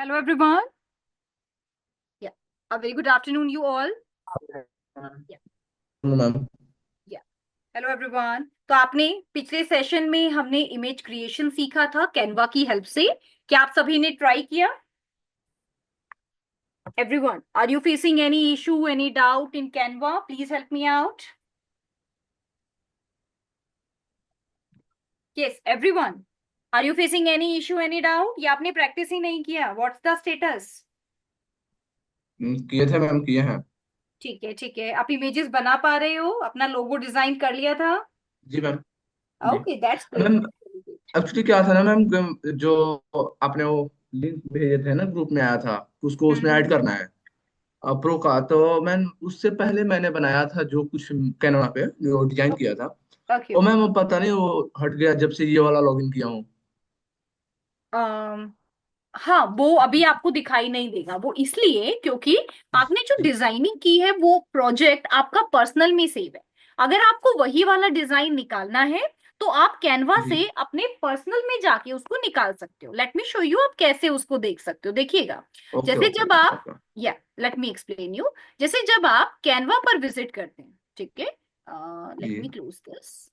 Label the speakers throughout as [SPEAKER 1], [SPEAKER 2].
[SPEAKER 1] Hello everyone. Yeah. A very good afternoon you all. Yeah.
[SPEAKER 2] Ma'am.
[SPEAKER 1] Yeah. Hello everyone. तो आपने पिछले session में हमने इमेज क्रिएशन सीखा था कैनवा की हेल्प से। क्या आप सभी ने ट्राई किया? Everyone, are you facing any issue, any doubt in Canva? Please help me out. Yes, everyone. Are you facing any issue, any doubt? या आपने प्रैक्टिस ही नहीं किया? What's the status?
[SPEAKER 2] किए थे मैम, किए हैं।
[SPEAKER 1] ठीक है ठीक है। आप इमेजेस बना पा रहे हो? अपना लोगो डिजाइन कर लिया था?
[SPEAKER 2] जी मैम। जी
[SPEAKER 1] okay, that's
[SPEAKER 2] ma'am,
[SPEAKER 1] great.
[SPEAKER 2] Actually क्या था ना मैम, जो आपने वो लिंक भेजे थे ना, ग्रुप में आया था, उसको उसमें ऐड करना है प्रो का। तो मैम उससे पहले मैंने बनाया था जो कुछ कैनवा पे जो डिजाइन
[SPEAKER 1] ओके
[SPEAKER 2] किया था,
[SPEAKER 1] ओके
[SPEAKER 2] वो
[SPEAKER 1] ओके।
[SPEAKER 2] मैम वो पता नहीं वो हट गया जब से ये वाला लॉगिन किया हूँ।
[SPEAKER 1] हाँ, वो अभी आपको दिखाई नहीं देगा। वो इसलिए क्योंकि आपने जो
[SPEAKER 2] जी
[SPEAKER 1] डिजाइनिंग की है वो प्रोजेक्ट आपका पर्सनल में सेव है। अगर आपको वही वाला डिजाइन निकालना है तो आप कैनवा
[SPEAKER 2] जी।
[SPEAKER 1] से अपने पर्सनल में जाके उसको निकाल सकते हो। लेट मी शो यू आप कैसे उसको देख सकते हो। देखिएगा,
[SPEAKER 2] ओके
[SPEAKER 1] जैसे
[SPEAKER 2] ओके
[SPEAKER 1] जब आप,
[SPEAKER 2] ओके।
[SPEAKER 1] या लेट मी एक्सप्लेन यू। जैसे जब आप कैनवा पर विजिट करते हैं, ठीक है, लेट
[SPEAKER 2] जी
[SPEAKER 1] मी क्लोज दिस।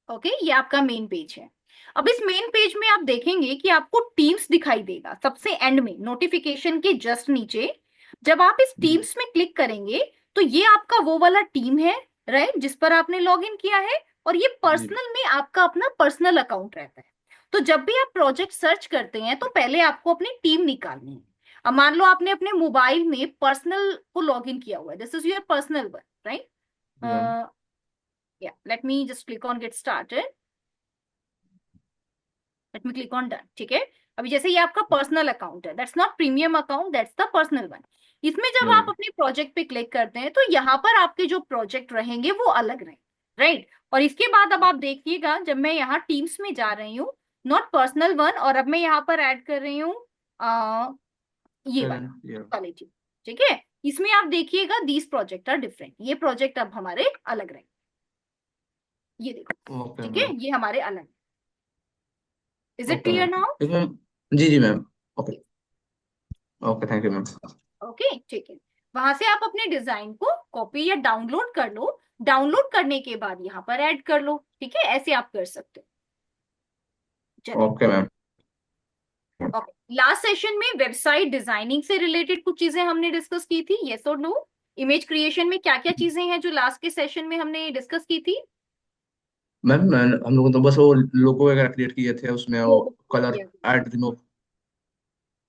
[SPEAKER 1] ओके, ये आपका मेन पेज है। अब इस मेन पेज में आप देखेंगे कि आपको टीम्स दिखाई देगा सबसे एंड में, नोटिफिकेशन के जस्ट नीचे। जब आप इस
[SPEAKER 2] जी
[SPEAKER 1] टीम्स में क्लिक करेंगे तो ये आपका वो वाला टीम है, राइट, जिस पर आपने लॉग इन किया है। और ये
[SPEAKER 2] जी।
[SPEAKER 1] पर्सनल में आपका अपना पर्सनल अकाउंट रहता है। तो जब भी आप प्रोजेक्ट सर्च करते हैं तो पहले आपको अपनी टीम निकालनी है। अब मान लो आपने अपने मोबाइल में पर्सनल को लॉग इन किया हुआ है, this is your personal one, right.
[SPEAKER 2] जी मैम।
[SPEAKER 1] या let me just click on get started. Let me click on done, ठीक है। अभी जैसे ये आपका पर्सनल अकाउंट है, that's not premium account, that's the personal one. इसमें
[SPEAKER 2] जी
[SPEAKER 1] जब आप
[SPEAKER 2] मैम।
[SPEAKER 1] अपने प्रोजेक्ट पे क्लिक करते हैं तो यहाँ पर आपके जो प्रोजेक्ट रहेंगे वो अलग रहेंगे, राइट। और इसके बाद अब आप देखिएगा, जब मैं यहाँ टीम्स में जा रही हूँ, नॉट पर्सनल वन, और अब मैं यहाँ पर ऐड कर रही हूँ ये वाला
[SPEAKER 2] चैलेंज ये।
[SPEAKER 1] वाली टीम, ठीक है। इसमें आप देखिएगा दीज प्रोजेक्ट आर डिफरेंट, ये प्रोजेक्ट अब हमारे अलग रहेंगे। ये देखो,
[SPEAKER 2] ओके
[SPEAKER 1] ठीक है,
[SPEAKER 2] मैम।
[SPEAKER 1] ये हमारे अलग। Is it
[SPEAKER 2] okay
[SPEAKER 1] clear
[SPEAKER 2] ma'am.
[SPEAKER 1] Now?
[SPEAKER 2] इसमें जी जी ma'am. Okay. Okay, thank you ma'am.
[SPEAKER 1] Okay, ठीक है। वहां से आप अपने डिजाइन को कॉपी या डाउनलोड कर लो। डाउनलोड करने के बाद यहाँ पर ऐड कर लो, ठीक है, ऐसे आप कर सकते हो। चलिए,
[SPEAKER 2] okay ma'am.
[SPEAKER 1] Okay. Last session में वेबसाइट डिजाइनिंग से रिलेटेड कुछ चीजें हमने डिस्कस की थी, यस और नो? इमेज क्रिएशन में क्या क्या चीजें हैं जो लास्ट के सेशन में हमने डिस्कस की थी?
[SPEAKER 2] मैम हम लोगों ने तो बस वो लोगो वगैरह क्रिएट किए थे, उसमें वो
[SPEAKER 1] लोगो
[SPEAKER 2] कलर
[SPEAKER 1] किया।
[SPEAKER 2] Add remove.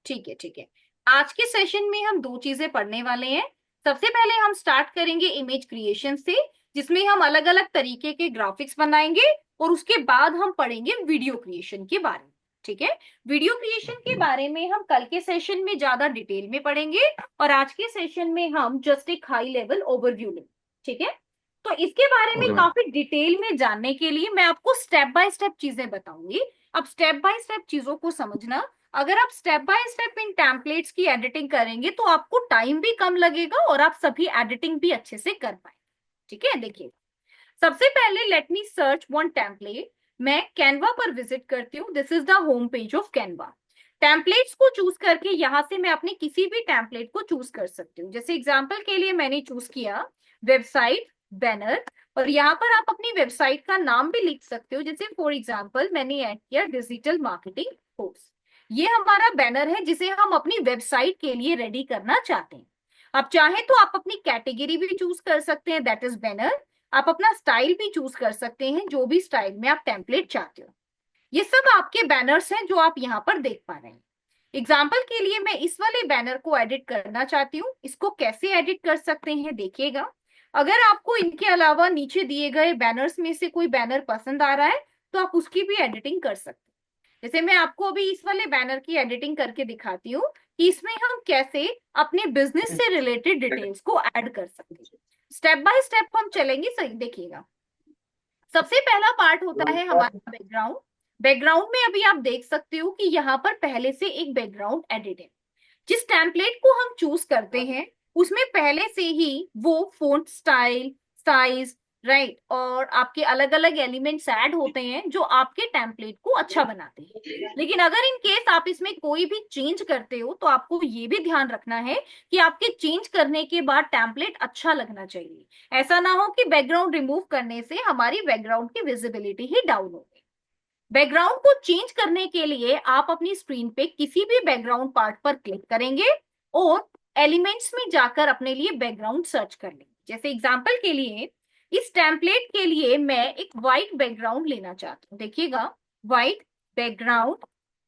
[SPEAKER 1] ठीक है ठीक है। आज के सेशन में हम दो चीजें पढ़ने वाले हैं। सबसे पहले हम स्टार्ट करेंगे इमेज क्रिएशन से, जिसमें हम अलग अलग तरीके के ग्राफिक्स बनाएंगे। और उसके बाद हम पढ़ेंगे वीडियो क्रिएशन के बारे में, ठीक है। वीडियो क्रिएशन
[SPEAKER 2] ओके
[SPEAKER 1] के
[SPEAKER 2] मैम।
[SPEAKER 1] बारे में हम कल के सेशन में ज्यादा डिटेल में पढ़ेंगे, और आज के सेशन में हम जस्ट एक हाई लेवल ओवरव्यू लेंगे, ठीक है। तो इसके बारे में
[SPEAKER 2] ओके मैम।
[SPEAKER 1] काफी डिटेल में जानने के लिए मैं आपको स्टेप बाय स्टेप चीजें बताऊंगी। अब स्टेप बाय स्टेप चीजों को समझना। अगर आप step by step in templates की एडिटिंग करेंगे तो आपको टाइम भी कम लगेगा और आप सभी एडिटिंग भी अच्छे से कर पाएंगे, ठीक है। देखिए, सबसे पहले let me search one template. मैं कैनवा पर विजिट करती हूँ, this is the home page of Canva. Templates को चूज करके यहां से मैं अपने किसी भी टेम्पलेट को चूज कर सकती हूँ। जैसे एग्जांपल के लिए मैंने चूज किया वेबसाइट बैनर, और यहाँ पर आप अपनी वेबसाइट का नाम भी लिख सकते हो। जैसे फॉर एग्जांपल मैंने ऐड किया डिजिटल मार्केटिंग कोर्स। ये हमारा बैनर है जिसे हम अपनी वेबसाइट के लिए रेडी करना चाहते हैं। आप चाहें तो आप अपनी कैटेगरी भी चूज कर सकते हैं, दैट इज बैनर। आप अपना स्टाइल भी चूज कर सकते हैं, जो भी स्टाइल में आप टेम्पलेट चाहते हो। ये सब आपके बैनर्स हैं जो आप यहाँ पर देख पा रहे हैं। एग्जाम्पल के लिए मैं इस वाले बैनर को एडिट करना चाहती हूँ। इसको कैसे एडिट कर सकते हैं देखिएगा। अगर आपको इनके अलावा नीचे दिए गए बैनर्स में से कोई बैनर पसंद आ रहा है तो आप उसकी भी एडिटिंग कर सकते हैं। जैसे मैं आपको अभी इस वाले बैनर की एडिटिंग करके दिखाती हूँ कि इसमें हम कैसे अपने बिजनेस से रिलेटेड डिटेल्स को ऐड कर सकते हैं। स्टेप बाय स्टेप हम चलेंगे, सही देखिएगा। सबसे पहला पार्ट होता है हमारा बैकग्राउंड। बैकग्राउंड में अभी आप देख सकते हो कि यहाँ पर पहले से एक बैकग्राउंड एडिट है। जिस टेम्पलेट को हम चूज करते हैं उसमें पहले से ही वो फोंट स्टाइल, साइज, राइट, और आपके अलग अलग एलिमेंट्स ऐड होते हैं जो आपके टेम्पलेट को अच्छा बनाते हैं। लेकिन अगर इन केस आप इसमें कोई भी चेंज करते हो तो आपको ये भी ध्यान रखना है कि आपके चेंज करने के बाद टेम्पलेट अच्छा लगना चाहिए। ऐसा ना हो कि बैकग्राउंड रिमूव करने से हमारी बैकग्राउंड की विजिबिलिटी ही डाउन हो गई। बैकग्राउंड को चेंज करने के लिए आप अपनी स्क्रीन पे किसी भी बैकग्राउंड पार्ट पर क्लिक करेंगे और एलिमेंट्स में जाकर अपने लिए बैकग्राउंड सर्च कर लेंगे। जैसे एग्जांपल के लिए इस टेम्पलेट के लिए मैं एक व्हाइट बैकग्राउंड लेना चाहती हूँ। देखिएगा, white background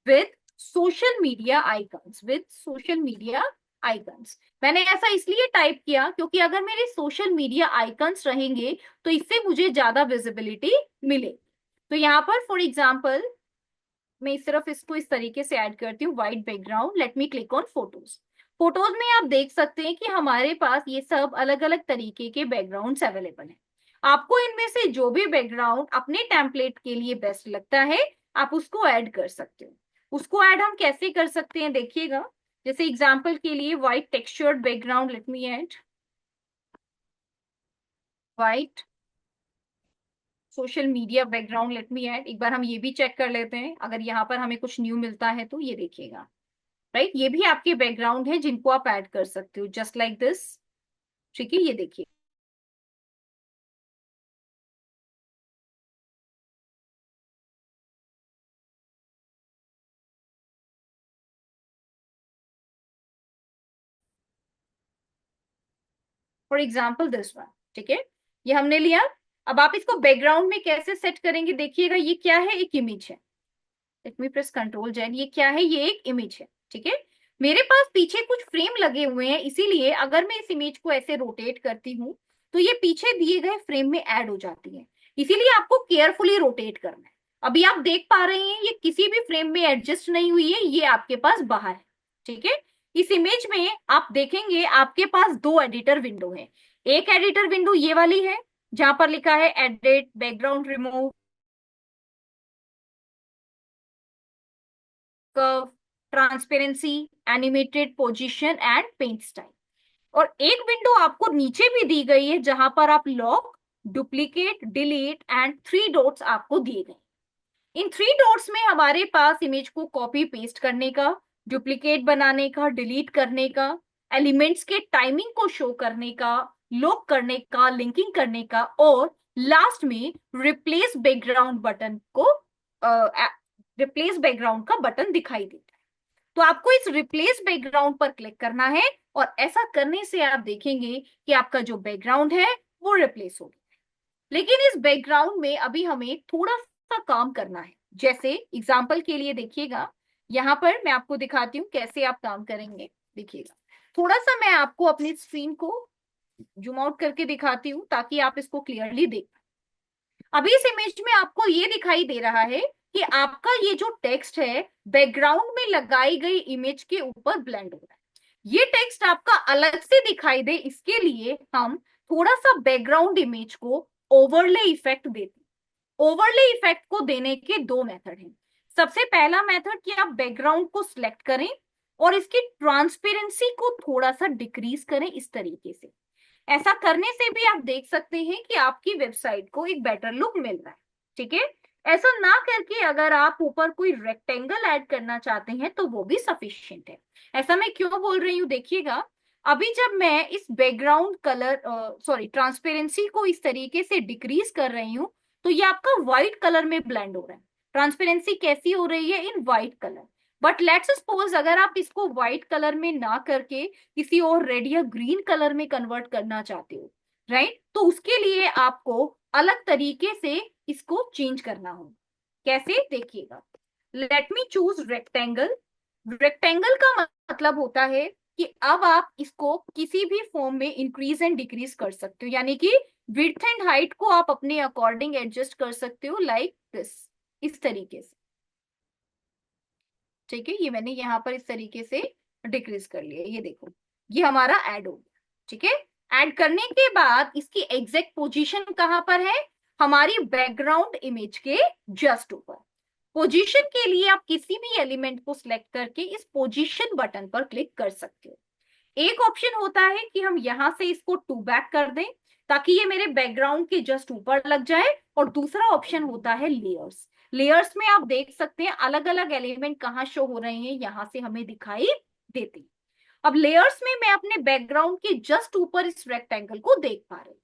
[SPEAKER 1] with social media icons, with social media icons. मैंने ऐसा इसलिए टाइप किया क्योंकि अगर मेरे सोशल मीडिया आइकन्स रहेंगे तो इससे मुझे ज्यादा विजिबिलिटी मिलेगी। तो यहाँ पर फॉर एग्जाम्पल मैं सिर्फ इसको इस तरीके से ऐड करती हूँ, white background. Late me click on photos. Photos में आप देख सकते हैं कि हमारे पास ये सब अलग अलग तरीके के बैकग्राउंड्स अवेलेबल हैं। आपको इनमें से जो भी बैकग्राउंड अपने टेम्पलेट के लिए बेस्ट लगता है आप उसको ऐड कर सकते हो। उसको ऐड हम कैसे कर सकते हैं देखिएगा। जैसे एग्जाम्पल के लिए white textured background, let me add white social media background, let me add. एक बार हम ये भी चेक कर लेते हैं अगर यहाँ पर हमें कुछ न्यू मिलता है तो। ये देखिएगा, राइट, ये भी आपके बैकग्राउंड है जिनको आप ऐड कर सकते हो जस्ट लाइक दिस। ठीक है, ये देखिए। For example this one. ठीक है, ये हमने लिया। अब आप इसको बैकग्राउंड में कैसे सेट करेंगे देखिएगा। ये क्या है, एक इमेज है। Let me press control Z. ये क्या है, ये एक इमेज है। ठीक है, मेरे पास पीछे कुछ फ्रेम लगे हुए हैं, इसीलिए अगर मैं इस इमेज को ऐसे रोटेट करती हूँ तो ये पीछे दिए गए फ्रेम में ऐड हो जाती है। इसीलिए आपको केयरफुली रोटेट करना है। अभी आप देख पा रहे हैं ये किसी भी फ्रेम में एडजस्ट नहीं हुई है, ये आपके पास बाहर है। ठीक है, इस इमेज में आप देखेंगे आपके पास दो एडिटर विंडो है। एक एडिटर विंडो ये वाली है जहां पर लिखा है edit, background remove, curve, transparency, animated position and paint style. और एक विंडो आपको नीचे भी दी गई है जहां पर आप lock, duplicate, delete and three dots आपको दिए गए। इन थ्री डॉट्स में हमारे पास इमेज को कॉपी पेस्ट करने का, डुप्लीकेट बनाने का, डिलीट करने का, एलिमेंट्स के टाइमिंग को शो करने का, लॉक करने का, लिंकिंग करने का, और लास्ट में रिप्लेस बैकग्राउंड बटन को, रिप्लेस बैकग्राउंड का बटन दिखाई देता है। तो आपको इस रिप्लेस बैकग्राउंड पर क्लिक करना है और ऐसा करने से आप देखेंगे कि आपका जो बैकग्राउंड है वो रिप्लेस हो गया। लेकिन इस बैकग्राउंड में अभी हमें थोड़ा सा काम करना है। जैसे एग्जांपल के लिए देखिएगा, यहाँ पर मैं आपको दिखाती हूँ कैसे आप काम करेंगे। देखिएगा, थोड़ा सा मैं आपको अपनी स्क्रीन को जूम आउट करके दिखाती हूँ ताकि आप इसको क्लियरली देख पाएं। अभी इस इमेज में आपको ये दिखाई दे रहा है कि आपका ये जो टेक्स्ट है बैकग्राउंड में लगाई गई इमेज के ऊपर ब्लेंड हो रहा है। ये टेक्स्ट आपका अलग से दिखाई दे इसके लिए हम थोड़ा सा बैकग्राउंड इमेज को ओवरले इफेक्ट देते हैं। ओवरले इफेक्ट को देने के दो मेथड हैं। सबसे पहला मेथड कि आप बैकग्राउंड को सिलेक्ट करें और इसकी ट्रांसपेरेंसी को थोड़ा सा डिक्रीज करें इस तरीके से। ऐसा करने से भी आप देख सकते हैं कि आपकी वेबसाइट को एक बेटर लुक मिल रहा है। ठीक है, ऐसा ना करके अगर आप ऊपर कोई रेक्टेंगल ऐड करना चाहते हैं तो वो भी सफिशिएंट है। ऐसा मैं क्यों बोल रही हूँ देखिएगा, अभी जब मैं इस बैकग्राउंड कलर सॉरी ट्रांसपेरेंसी को इस तरीके से डिक्रीज कर रही हूँ तो ये आपका व्हाइट कलर में ब्लेंड हो रहा है। ट्रांसपेरेंसी कैसी हो रही है, इन white colour. But let's suppose अगर आप इसको व्हाइट कलर में ना करके किसी और रेड या ग्रीन कलर में कन्वर्ट करना चाहते हो, राइट, तो उसके लिए आपको अलग तरीके से इसको चेंज करना होगा। कैसे देखिएगा, लेट मी चूज रेक्टेंगल। रेक्टेंगल का मतलब होता है कि अब आप इसको किसी भी फॉर्म में इंक्रीज एंड डिक्रीज कर सकते हो, यानी कि विड्थ एंड हाइट को आप अपने अकॉर्डिंग एडजस्ट कर सकते हो लाइक दिस, इस तरीके से। ठीक है, ये मैंने यहाँ पर इस तरीके से डिक्रीज कर लिया। ये देखो, ये हमारा ऐड हो गया। ठीक है, ऐड करने के बाद इसकी एग्जैक्ट पोजीशन कहां पर है, हमारी बैकग्राउंड इमेज के जस्ट ऊपर। पोजीशन के लिए आप किसी भी एलिमेंट को सिलेक्ट करके इस पोजीशन बटन पर क्लिक कर सकते हो। एक ऑप्शन होता है कि हम यहां से इसको टू बैक कर दें ताकि ये मेरे बैकग्राउंड के जस्ट ऊपर लग जाए, और दूसरा ऑप्शन होता है लेयर्स। लेयर्स में आप देख सकते हैं अलग अलग एलिमेंट कहाँ शो हो रहे हैं, यहां से हमें दिखाई देते हैं। अब लेयर्स में मैं अपने बैकग्राउंड के जस्ट ऊपर इस रेक्टेंगल को देख पा रही हूँ।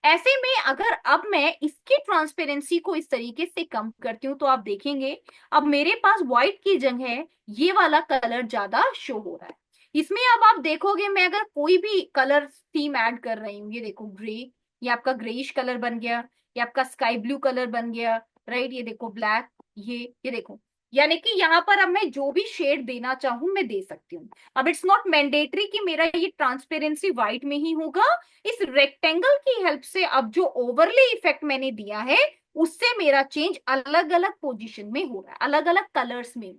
[SPEAKER 1] ऐसे में अगर अब मैं इसकी ट्रांसपेरेंसी को इस तरीके से कम करती हूँ तो आप देखेंगे अब मेरे पास व्हाइट की जगह ये वाला कलर ज्यादा शो हो रहा है। इसमें अब आप देखोगे मैं अगर कोई भी कलर थीम ऐड कर रही हूँ, ये देखो ग्रे, ये आपका ग्रेइश कलर बन गया, ये आपका स्काई ब्लू कलर बन गया, राइट, ये देखो ब्लैक, ये देखो, यानी कि यहाँ पर अब मैं जो भी शेड देना चाहूं मैं दे सकती हूँ। अब इट्स नॉट मैंडेटरी कि मेरा ये ट्रांसपेरेंसी व्हाइट में ही होगा। इस रेक्टेंगल की हेल्प से अब जो ओवरले इफेक्ट मैंने दिया है उससे मेरा चेंज अलग अलग पोजीशन में हो रहा है, अलग अलग कलर्स में।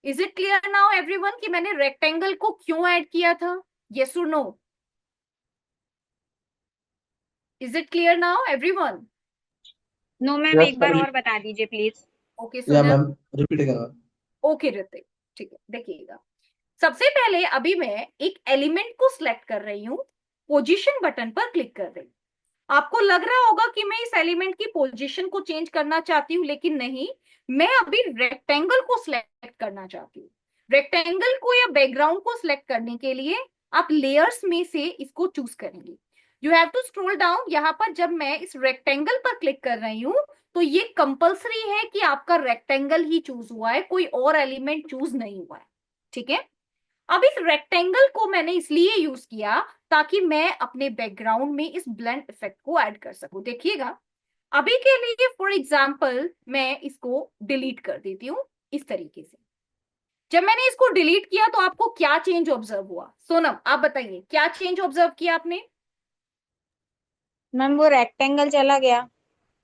[SPEAKER 1] Is it clear now everyone कि मैंने रेक्टेंगल को क्यों ऐड किया था? यस और no? Is it clear now everyone?
[SPEAKER 3] No ma'am,
[SPEAKER 2] yes
[SPEAKER 3] एक बार
[SPEAKER 2] मैम।
[SPEAKER 3] और बता दीजिए प्लीज।
[SPEAKER 1] ओके
[SPEAKER 2] या
[SPEAKER 1] सुनील।
[SPEAKER 2] मैम, रिपीट करें।
[SPEAKER 1] ओके ऋतिक, ठीक है, देखिएगा। सबसे पहले अभी मैं एक एलिमेंट को सिलेक्ट कर रही हूँ, पोजीशन बटन पर क्लिक कर रही हूँ। आपको लग रहा होगा कि मैं इस एलिमेंट की पोजीशन को चेंज करना चाहती हूँ, लेकिन नहीं, मैं अभी रेक्टेंगल को सिलेक्ट करना चाहती हूँ। रेक्टेंगल को या बैकग्राउंड को सिलेक्ट करने के लिए आप लेयर्स में से इसको चूज करेंगे। You have to scroll down. यहाँ पर जब मैं इस रेक्टेंगल पर क्लिक कर रही हूँ तो ये कंपल्सरी है कि आपका रेक्टेंगल ही चूज हुआ है, कोई और एलिमेंट चूज नहीं हुआ है। ठीक है। अब इस रेक्टेंगल को मैंने इसलिए यूज किया ताकि मैं अपने बैकग्राउंड में इस ब्लेंड इफेक्ट को ऐड कर सकूं। देखिएगा, अभी के लिए फॉर एग्जांपल मैं इसको डिलीट कर देती हूँ इस तरीके से। जब मैंने इसको डिलीट किया तो आपको क्या चेंज ऑब्जर्व हुआ? सोनम आप बताइए, क्या चेंज ऑब्जर्व किया आपने?
[SPEAKER 3] मैम वो रेक्टेंगल चला गया।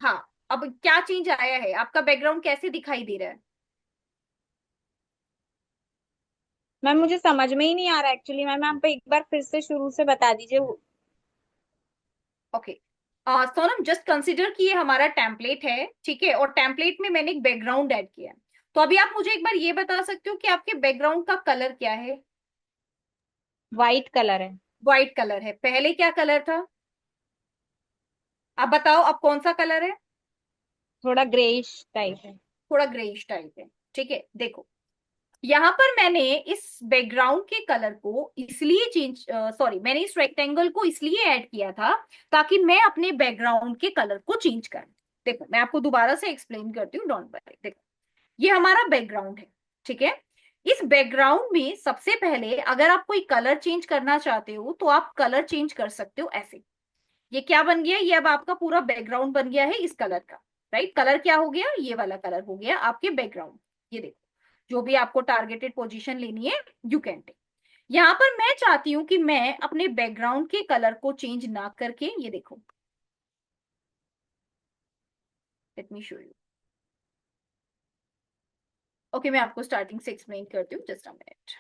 [SPEAKER 1] हाँ, अब क्या चेंज आया है? आपका बैकग्राउंड कैसे दिखाई दे रहा है?
[SPEAKER 3] मैम मुझे समझ में ही नहीं आ रहा एक्चुअली। मैम आप एक बार फिर से शुरू से बता दीजिए।
[SPEAKER 1] ओके, सोनम जस्ट कंसिडर कि ये हमारा टेम्पलेट है, ठीक है, और टेम्पलेट में मैंने एक बैकग्राउंड ऐड किया है। तो अभी आप मुझे एक बार ये बता सकते हो कि आपके बैकग्राउंड का कलर क्या है?
[SPEAKER 3] वाइट कलर है।
[SPEAKER 1] व्हाइट कलर है। पहले क्या कलर था? आप बताओ अब कौन सा कलर है?
[SPEAKER 3] थोड़ा ग्रेइश टाइप है।
[SPEAKER 1] थोड़ा ग्रेइश टाइप है। ठीक है, देखो यहाँ पर मैंने इस बैकग्राउंड के कलर को इसलिए चेंज, सॉरी, मैंने इस रेक्टेंगल को इसलिए ऐड किया था ताकि मैं अपने बैकग्राउंड के कलर को चेंज कर। देखो मैं आपको दोबारा से एक्सप्लेन करती हूँ, डोंट वरी। देखो ये हमारा बैकग्राउंड है, ठीक है। इस बैकग्राउंड में सबसे पहले अगर आप कोई कलर चेंज करना चाहते हो तो आप कलर चेंज कर सकते हो ऐसे। ये क्या बन गया? ये अब आपका पूरा बैकग्राउंड बन गया है इस कलर का, राइट। कलर क्या हो गया? ये वाला कलर हो गया आपके बैकग्राउंड। ये देखो, जो भी आपको टारगेटेड पोजीशन लेनी है यू कैन टेक। यहाँ पर मैं चाहती हूँ कि मैं अपने बैकग्राउंड के कलर को चेंज ना करके, ये देखो, late me show you. Okay, मैं आपको स्टार्टिंग से एक्सप्लेन करती हूँ, जस्ट अ मिनट।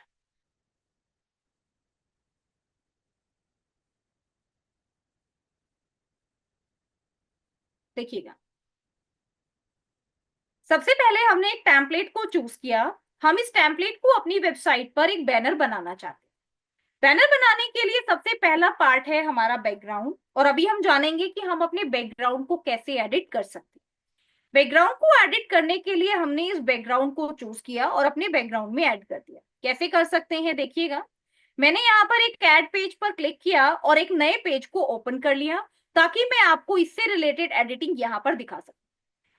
[SPEAKER 1] देखिएगा, सबसे पहले हमने एक टेम्पलेट को चूज किया। हम इस टेम्पलेट को अपनी वेबसाइट पर एक बैनर बनाना चाहते हैं। बैनर बनाने के लिए सबसे पहला पार्ट है हमारा बैकग्राउंड, और अभी हम जानेंगे कि हम अपने बैकग्राउंड को कैसे एडिट कर सकते हैं। बैकग्राउंड को एडिट करने के लिए हमने इस बैकग्राउंड को चूज किया और अपने बैकग्राउंड में ऐड कर दिया। कैसे कर सकते हैं देखिएगा, मैंने यहाँ पर एक ऐड पेज पर क्लिक किया और एक नए पेज को ओपन कर लिया ताकि मैं आपको इससे रिलेटेड एडिटिंग यहाँ पर दिखा सकूं।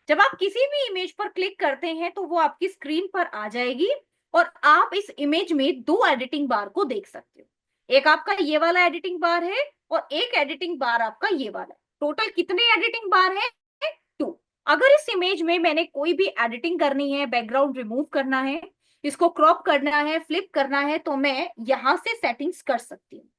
[SPEAKER 1] जब आप किसी भी इमेज पर क्लिक करते हैं तो वो आपकी स्क्रीन पर आ जाएगी और आप इस इमेज में दो एडिटिंग बार को देख सकते हो। एक आपका ये वाला एडिटिंग बार है और एक एडिटिंग बार आपका ये वाला है। टोटल कितने एडिटिंग बार है? 2। अगर इस इमेज में मैंने कोई भी एडिटिंग करनी है, बैकग्राउंड रिमूव करना है, इसको क्रॉप करना है, फ्लिप करना है, तो मैं यहां से सेटिंग्स कर सकती हूँ।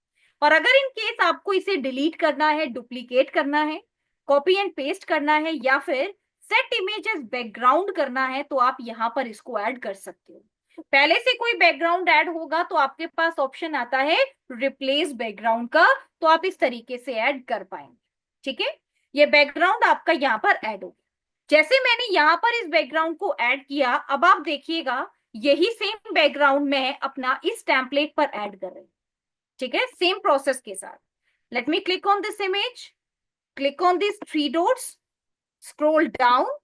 [SPEAKER 1] और अगर इन केस आपको इसे डिलीट करना है, डुप्लीकेट करना है, कॉपी एंड पेस्ट करना है, या फिर सेट इमेजेस बैकग्राउंड करना है, तो आप यहाँ पर इसको ऐड कर सकते हो। पहले से कोई बैकग्राउंड ऐड होगा तो आपके पास ऑप्शन आता है रिप्लेस बैकग्राउंड का, तो आप इस तरीके से ऐड कर पाएंगे। ठीक है, ये बैकग्राउंड आपका यहाँ पर ऐड हो गया। जैसे मैंने यहाँ पर इस बैकग्राउंड को ऐड किया, अब आप देखिएगा यही सेम बैकग्राउंड मैं अपना इस टेम्पलेट पर ऐड कर रही हूँ, ठीक है, सेम प्रोसेस के साथ। Late me click on this image, click on this three dots, scroll down,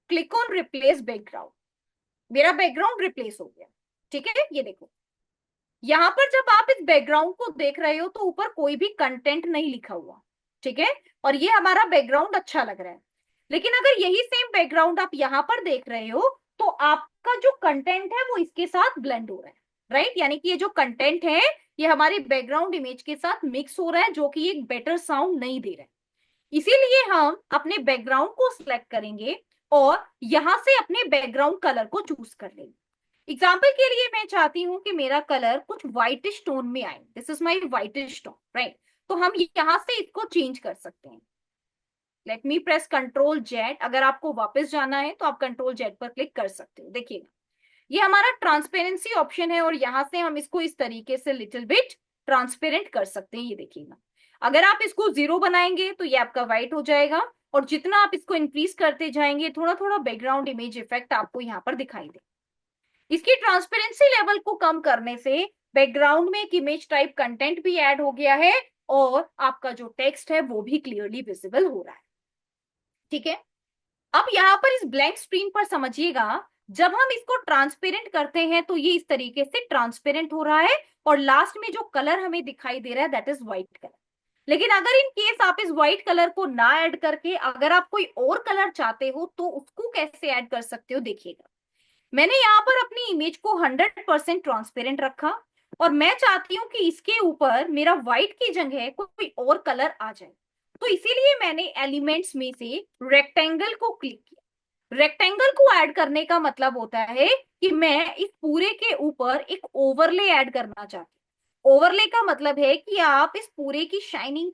[SPEAKER 1] click on replace background. मेरा बैकग्राउंड रिप्लेस हो गया, ठीक है। ये देखो, यहां पर जब आप इस बैकग्राउंड को देख रहे हो तो ऊपर कोई भी कंटेंट नहीं लिखा हुआ, ठीक है, और ये हमारा बैकग्राउंड अच्छा लग रहा है। लेकिन अगर यही सेम बैकग्राउंड आप यहां पर देख रहे हो तो आपका जो कंटेंट है वो इसके साथ ब्लेंड हो रहा है, राइट। यानी कि ये जो कंटेंट है ये हमारी बैकग्राउंड इमेज के साथ मिक्स हो रहा है, जो कि एक बेटर साउंड नहीं दे रहा है। इसीलिए हम अपने बैकग्राउंड को सिलेक्ट करेंगे और यहां से अपने बैकग्राउंड कलर को चूज कर लेंगे। एग्जाम्पल के लिए मैं चाहती हूं कि मेरा कलर कुछ व्हाइटिश टोन में आए, this is my whitish tone, right. तो हम यहां से इसको चेंज कर सकते हैं। Let me press control Z. अगर आपको वापस जाना है तो आप कंट्रोल जेड पर क्लिक कर सकते हो। देखिएगा, ये हमारा ट्रांसपेरेंसी ऑप्शन है और यहां से हम इसको इस तरीके से लिटिल बिट ट्रांसपेरेंट कर सकते हैं। ये देखिएगा, अगर आप इसको 0 बनाएंगे तो ये आपका व्हाइट हो जाएगा, और जितना आप इसको इंक्रीज करते जाएंगे थोड़ा थोड़ा बैकग्राउंड इमेज इफेक्ट आपको यहाँ पर दिखाई दे। इसकी ट्रांसपेरेंसी लेवल को कम करने से बैकग्राउंड में एक इमेज टाइप कंटेंट भी ऐड हो गया है और आपका जो टेक्स्ट है वो भी क्लियरली विजिबल हो रहा है, ठीक है। अब यहाँ पर इस ब्लैंक स्क्रीन पर समझिएगा, जब हम इसको ट्रांसपेरेंट करते हैं तो ये इस तरीके से ट्रांसपेरेंट हो रहा है और लास्ट में जो कलर हमें दिखाई दे रहा है दैट इज व्हाइट कलर। लेकिन अगर इन केस आप इस व्हाइट कलर को ना ऐड करके अगर आप कोई और कलर चाहते हो तो उसको कैसे ऐड कर सकते हो, देखिएगा। मैंने यहाँ पर अपनी इमेज को 100% ट्रांसपेरेंट रखा और मैं चाहती हूँ कि इसके ऊपर मेरा व्हाइट की जगह कोई और कलर आ जाए। तो इसीलिए मैंने एलिमेंट्स में से रेक्टेंगल को क्लिक किया। रेक्टेंगल को ऐड करने का मतलब होता है कि मैं इस पूरे के ऊपर एक ओवरले ऐड करना चाहती हूँ। ओवरले का मतलब है कि आप इस पूरे की शाइनिंग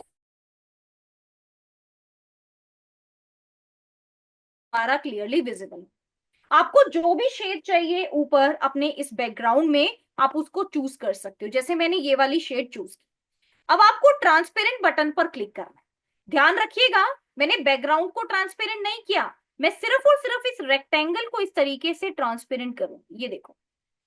[SPEAKER 1] हमारा क्लियरली विजिबल। आपको जो भी शेड चाहिए ऊपर अपने इस बैकग्राउंड में आप उसको चूज कर सकते हो। जैसे मैंने ये वाली शेड चूज की। अब आपको ट्रांसपेरेंट बटन पर क्लिक करना है। ध्यान रखिएगा, मैंने बैकग्राउंड को ट्रांसपेरेंट नहीं किया, मैं सिर्फ और सिर्फ इस रेक्टेंगल को इस तरीके से ट्रांसपेरेंट करूंगी। ये देखो,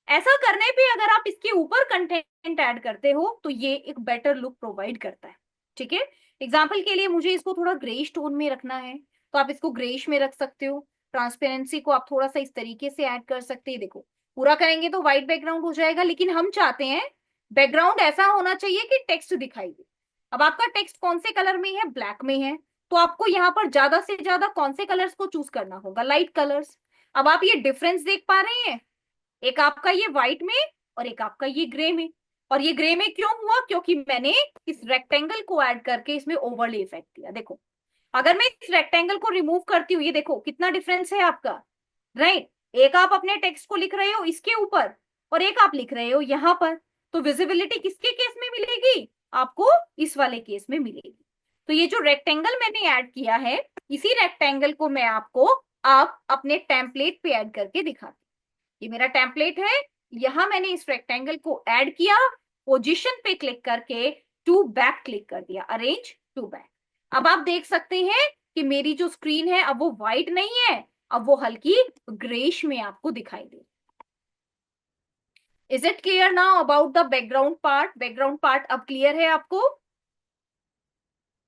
[SPEAKER 1] ऐसा करने पे अगर आप इसके ऊपर कंटेंट ऐड करते हो तो ये एक बेटर लुक प्रोवाइड करता है, ठीक है। एग्जाम्पल के लिए मुझे इसको थोड़ा ग्रेइश टोन में रखना है तो आप इसको ग्रेइश में रख सकते हो। ट्रांसपेरेंसी को आप थोड़ा सा इस तरीके से ऐड कर सकते हैं। देखो, पूरा करेंगे तो व्हाइट बैकग्राउंड हो जाएगा, लेकिन हम चाहते हैं बैकग्राउंड ऐसा होना चाहिए कि टेक्स्ट दिखाई दे। अब आपका टेक्स्ट कौन से कलर में है, ब्लैक में है, तो आपको यहाँ पर ज्यादा से ज्यादा कौन से कलर्स को चूज करना होगा, लाइट कलर्स। अब आप ये डिफरेंस देख पा रहे हैं, एक आपका ये व्हाइट में और एक आपका ये ग्रे में। और ये ग्रे में क्यों हुआ, क्योंकि मैंने इस रेक्टेंगल को ऐड करके इसमें ओवरले इफेक्ट दिया। देखो, अगर मैं इस रेक्टेंगल को रिमूव करती हूँ, ये देखो कितना डिफरेंस है आपका, राइट। एक आप अपने टेक्स्ट को लिख रहे हो इसके ऊपर और एक आप लिख रहे हो यहाँ पर, तो विजिबिलिटी किसके केस में मिलेगी, आपको इस वाले केस में मिलेगी। तो ये जो रेक्टेंगल मैंने ऐड किया है, इसी रेक्टेंगल को मैं आपको आप अपने टेम्पलेट पे ऐड करके दिखाती। ये मेरा टेम्पलेट है, यहां मैंने इस रेक्टेंगल को ऐड किया, पोजीशन पे क्लिक करके टू बैक क्लिक कर दिया, अरेंज टू बैक। अब आप देख सकते हैं कि मेरी जो स्क्रीन है अब वो व्हाइट नहीं है, अब वो हल्की ग्रेइश में आपको दिखाई दे। Is it clear now about the background part? Background part अब क्लियर है आपको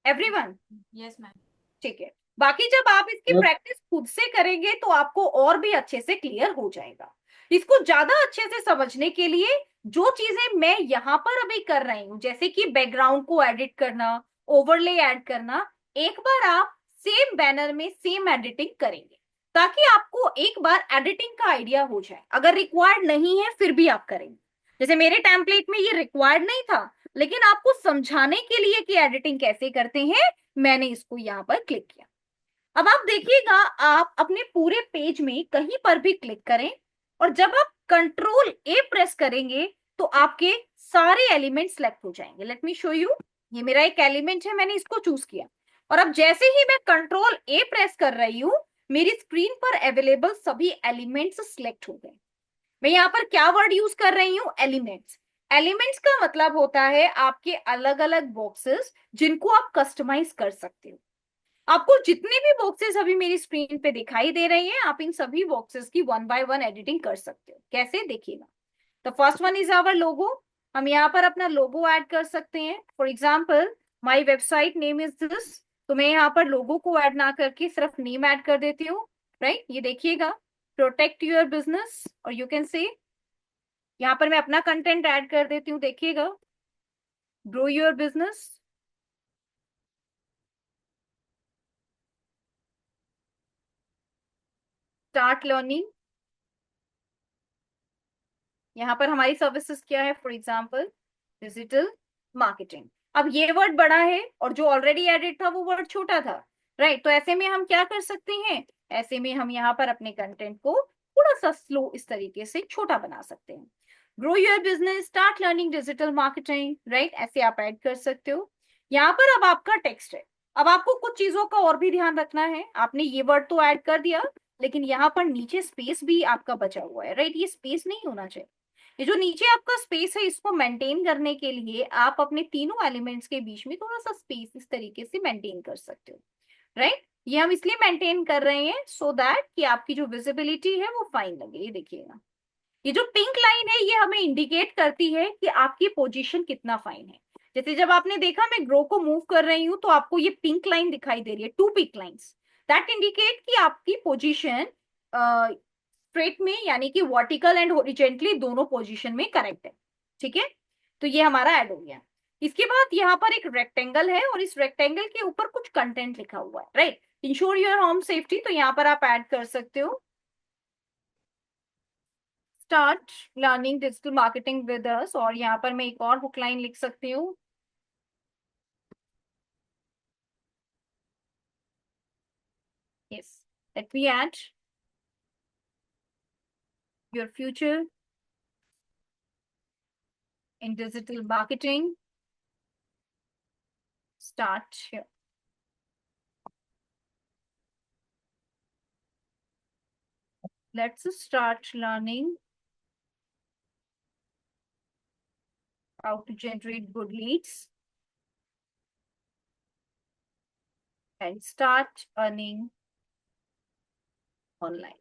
[SPEAKER 1] एवरीवन?
[SPEAKER 3] Yes ma'am.
[SPEAKER 1] ठीक है। बाकी जब आप इसकी प्रैक्टिस खुद से करेंगे तो आपको और भी अच्छे से क्लियर हो जाएगा। इसको ज्यादा अच्छे से समझने के लिए जो चीजें मैं यहाँ पर अभी कर रही हूँ, जैसे कि बैकग्राउंड को एडिट करना, ओवरले ऐड करना, एक बार आप सेम बैनर में सेम एडिटिंग करेंगे ताकि आपको एक बार एडिटिंग का आइडिया हो जाए। अगर रिक्वायर्ड नहीं है फिर भी आप करेंगे। जैसे मेरे टेम्पलेट में ये रिक्वायर्ड नहीं था, लेकिन आपको समझाने के लिए कि एडिटिंग कैसे करते हैं मैंने इसको यहाँ पर क्लिक किया। अब आप देखिएगा, आप अपने पूरे पेज में कहीं पर भी क्लिक करें और जब आप कंट्रोल ए प्रेस करेंगे तो आपके सारे एलिमेंट सेलेक्ट हो जाएंगे। Late me show you. ये मेरा एक एलिमेंट है, मैंने इसको चूज किया और अब जैसे ही मैं कंट्रोल ए प्रेस कर रही हूं मेरी स्क्रीन पर अवेलेबल सभी एलिमेंट्स सिलेक्ट हो गए। मैं यहाँ पर क्या वर्ड यूज कर रही हूँ, एलिमेंट्स। एलिमेंट्स का मतलब होता है आपके अलग अलग बॉक्सेस जिनको आप कस्टमाइज कर सकते हो। आपको जितने भी बॉक्सेस अभी मेरी स्क्रीन पे दिखाई दे रही हैं, आप इन सभी बॉक्सेस की वन बाय वन एडिटिंग कर सकते हो। कैसे, देखिएगा। The first one is our logo. हम यहाँ पर अपना लोगो ऐड कर सकते हैं। For example my website name is this, तो मैं यहाँ पर लोगो को ऐड ना करके सिर्फ नेम ऐड कर देती हूँ। राइट, ये देखिएगा, प्रोटेक्ट योर बिजनेस, और यू कैन से यहाँ पर मैं अपना कंटेंट ऐड कर देती हूँ, देखिएगा, grow your business, start learning. यहाँ पर हमारी सर्विसेज क्या है, फॉर एग्जाम्पल डिजिटल मार्केटिंग। अब ये वर्ड बड़ा है और जो ऑलरेडी एडिट था वो वर्ड छोटा था। राइट, तो ऐसे में हम क्या कर सकते हैं, ऐसे में हम यहाँ पर अपने कंटेंट को थोड़ा सा स्लो इस तरीके से छोटा बना सकते हैं। Grow your business, start learning digital marketing, right, ऐसे आप ऐड कर सकते हो। यहाँ पर अब आपका टेक्स्ट है। अब आपको कुछ चीजों का और भी ध्यान रखना है। आपने ये वर्ड तो ऐड कर दिया, लेकिन यहाँ पर नीचे स्पेस भी आपका बचा हुआ है। राइट, ये स्पेस नहीं होना चाहिए। ये जो नीचे आपका स्पेस है, इसको मेंटेन करने के लिए आप अपने तीनों एलिमेंट्स के बीच में थोड़ा सा स्पेस इस तरीके से मेंटेन कर सकते हो। राइट, ये हम इसलिए मेंटेन कर रहे हैं सो दैट कि आपकी जो विजिबिलिटी है वो फाइन लगे। ये देखिएगा, ये जो पिंक लाइन है ये हमें इंडिकेट करती है कि आपकी पोजीशन कितना फाइन है। जैसे जब आपने देखा मैं ग्रो को मूव कर रही हूं तो आपको ये पिंक लाइन दिखाई दे रही है, two pink lines, that indicate कि आपकी पोजीशन स्ट्रेट में, यानी कि वर्टिकल एंड हॉरिजॉन्टली दोनों पोजीशन में करेक्ट है। ठीक है, तो ये हमारा ऐड हो गया। इसके बाद यहाँ पर एक रेक्टेंगल है और इस रेक्टेंगल के ऊपर कुछ कंटेंट लिखा हुआ है। Right, ensure your home safety, तो यहाँ पर आप ऐड कर सकते हो start learning digital marketing with us, और यहाँ पर मैं एक और बुक लाइन लिख सकती हूँ। Yes, let me add your future in digital marketing. Start here. Let's start learning how to generate good leads and start earning online.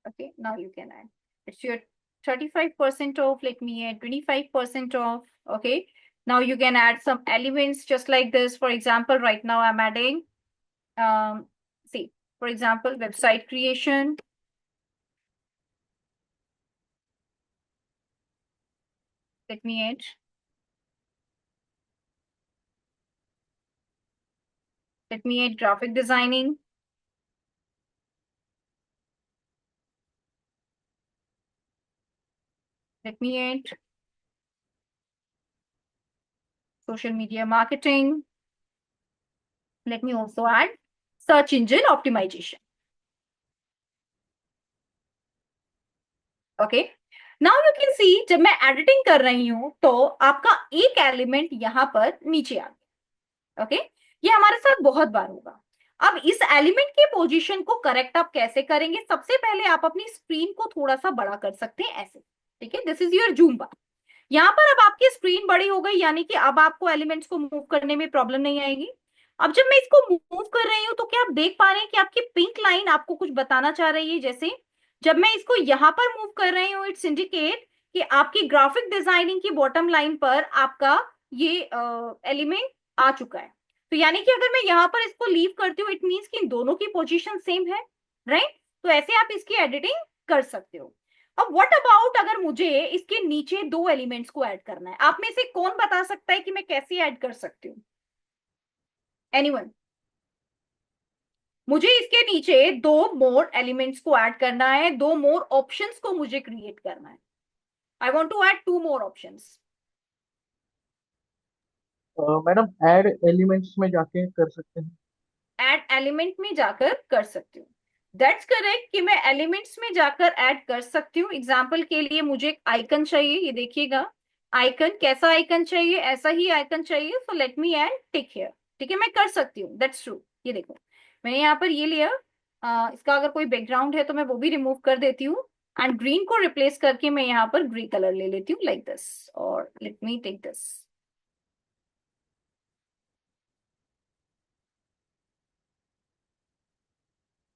[SPEAKER 1] Okay, now you can add. It's your 35% off. Let me add 25% off. Okay, now you can add some elements just like this. For example, right now I'm adding, see, for example, website creation. Let me add. Let me add graphic designing. Let me add social media marketing. Let me also add search engine optimization. Okay. Now you can see जब मैं editing कर रही हूं तो आपका एक element यहां पर नीचे आ गया। ओके, ये हमारे साथ बहुत बार होगा। अब इस एलिमेंट के पोजीशन को करेक्ट आप कैसे करेंगे, सबसे पहले आप अपनी स्क्रीन को थोड़ा सा बड़ा कर सकते हैं ऐसे। ठीक है, दिस इज योर जूम बार। यहाँ पर अब आपकी स्क्रीन बड़ी हो गई, यानी कि अब आपको एलिमेंट्स को मूव करने में प्रॉब्लम नहीं आएगी। अब जब मैं इसको मूव कर रही हूँ तो क्या आप देख पा रहे हैं कि आपकी पिंक लाइन आपको कुछ बताना चाह रही है। जैसे जब मैं इसको यहाँ पर मूव कर रही हूँ, इट्स इंडिकेट कि आपकी ग्राफिक डिजाइनिंग की बॉटम लाइन पर आपका ये एलिमेंट आ चुका है। तो यानी कि अगर मैं यहाँ पर इसको लीव करती हूँ, इट मीन्स कि इन दोनों की पोजिशन सेम है। राइट, तो ऐसे आप इसकी एडिटिंग कर सकते हो। अब व्हाट अबाउट अगर मुझे इसके नीचे दो एलिमेंट्स को ऐड करना है, आप में से कौन बता सकता है कि मैं कैसे ऐड कर सकती हूँ? एनीवन? मुझे इसके नीचे दो मोर एलिमेंट्स को ऐड करना है, दो मोर ऑप्शंस को मुझे क्रिएट करना है। I want to add two more options.
[SPEAKER 4] Madam add elements में जाके कर सकते हैं।
[SPEAKER 1] ऐड एलिमेंट में जाकर कर सकती हूँ, दैट्स करेक्ट कि मैं एलिमेंट्स में जाकर ऐड कर सकती हूँ। एग्जाम्पल के लिए मुझे एक आइकन चाहिए, ये देखिएगा आइकन, कैसा आइकन चाहिए, ऐसा ही आइकन चाहिए। So let me add tick here. ठीक है, मैं कर सकती हूँ, दैट्स ट्रू। ये देखो मैंने यहाँ पर ये लिया, इसका अगर कोई बैकग्राउंड है तो मैं वो भी रिमूव कर देती हूँ, एंड ग्रीन को रिप्लेस करके मैं यहाँ पर ग्रे कलर ले लेती हूँ लाइक दिस, और लेट मी टेक दिस।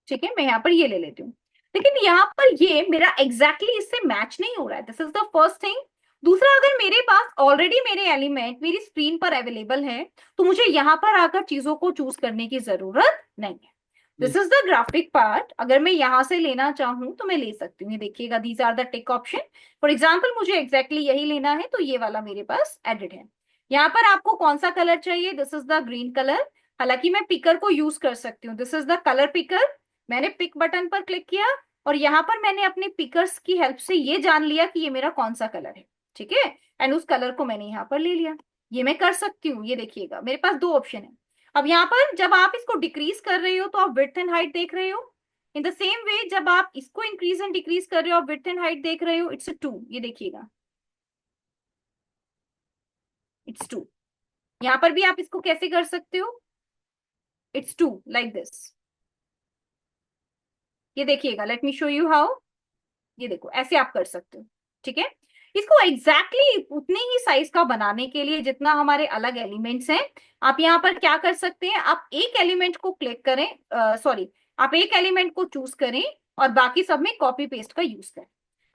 [SPEAKER 1] ठीक है, मैं यहाँ पर ये ले लेती हूँ, लेकिन यहाँ पर ये मेरा एग्जैक्टली इससे मैच नहीं हो रहा है। This is the first thing. दूसरा, अगर मेरे पास ऑलरेडी मेरे एलिमेंट मेरी स्क्रीन पर अवेलेबल है तो मुझे यहाँ पर आकर चीजों को चूज करने की जरूरत नहीं है। This is the graphic part. अगर मैं यहां से लेना चाहूं तो मैं ले सकती हूँ। ये देखिएगा, these are the tick option. For example मुझे एग्जैक्टली यही लेना है तो ये वाला मेरे पास एडिट है। यहाँ पर आपको कौन सा कलर चाहिए? This is the green colour. हालांकि मैं पिकर को यूज कर सकती हूँ। This is the colour picker. मैंने पिक बटन पर क्लिक किया और यहाँ पर मैंने अपने पिकर्स की हेल्प से ये जान लिया कि ये मेरा कौन सा कलर है। ठीक है, एंड उस कलर को मैंने यहाँ पर ले लिया। ये मैं कर सकती हूँ। ये देखिएगा, मेरे पास दो ऑप्शन है। अब यहाँ पर जब आप इसको डिक्रीज कर रहे हो तो आप विड्थ एंड हाइट देख रहे हो। इन द सेम वे जब आप इसको इंक्रीज एंड डिक्रीज कर रहे हो, आप विड्थ एंड हाइट देख रहे हो। इट्स 2। ये देखिएगा, इट्स 2। यहाँ पर भी आप इसको कैसे कर सकते हो? It's 2 like this. ये देखिएगा, let me show you how. ये देखो, ऐसे आप कर सकते हो। ठीक है, इसको एग्जैक्टली उतने ही साइज का बनाने के लिए जितना हमारे अलग एलिमेंट्स हैं, आप यहाँ पर क्या कर सकते हैं? आप एक एलिमेंट को क्लिक करें, सॉरी, आप एक एलिमेंट को चूज करें और बाकी सब में कॉपी पेस्ट का यूज करें।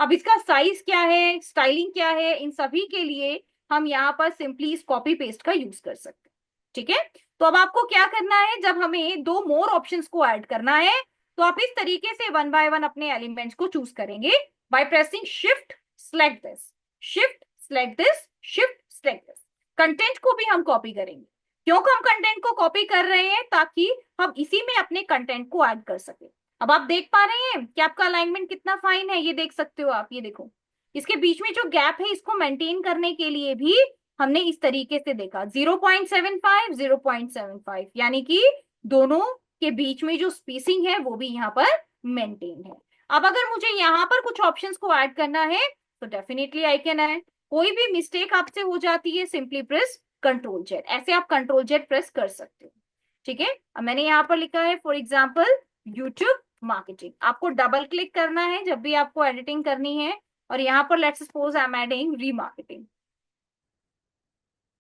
[SPEAKER 1] अब इसका साइज क्या है, स्टाइलिंग क्या है, इन सभी के लिए हम यहाँ पर सिंपली इस कॉपी पेस्ट का यूज कर सकते हैं। ठीक है, तो अब आपको क्या करना है? जब हमें दो मोर ऑप्शंस को ऐड करना है तो आप इस तरीके से वन बाय वन अपने एलिमेंट्स को चूज करेंगे by pressing shift select this, shift select this, shift select this. Content को भी हम कॉपी करेंगे। क्यों हम कंटेंट को कॉपी कर रहे हैं? ताकि हम इसी में अपने कंटेंट को ऐड कर सके। अब आप देख पा रहे हैं कि आपका अलाइनमेंट कितना फाइन है। ये देख सकते हो आप। ये देखो, इसके बीच में जो गैप है इसको मेंटेन करने के लिए भी हमने इस तरीके से देखा, 0.75 0.75, यानी कि दोनों के बीच में जो स्पेसिंग है वो भी यहाँ पर मेंटेन है। अब अगर मुझे यहाँ पर कुछ ऑप्शंस को ऐड करना है तो डेफिनेटली आई कैन ऐड। कोई भी मिस्टेक आपसे हो जाती है, सिंपली प्रेस कंट्रोल जेड। ऐसे आप कंट्रोल जेड प्रेस कर सकते हो। ठीक है, अब मैंने यहाँ पर लिखा है फॉर एग्जाम्पल यूट्यूब मार्केटिंग। आपको डबल क्लिक करना है जब भी आपको एडिटिंग करनी है और यहाँ पर let's suppose I am adding remarketing.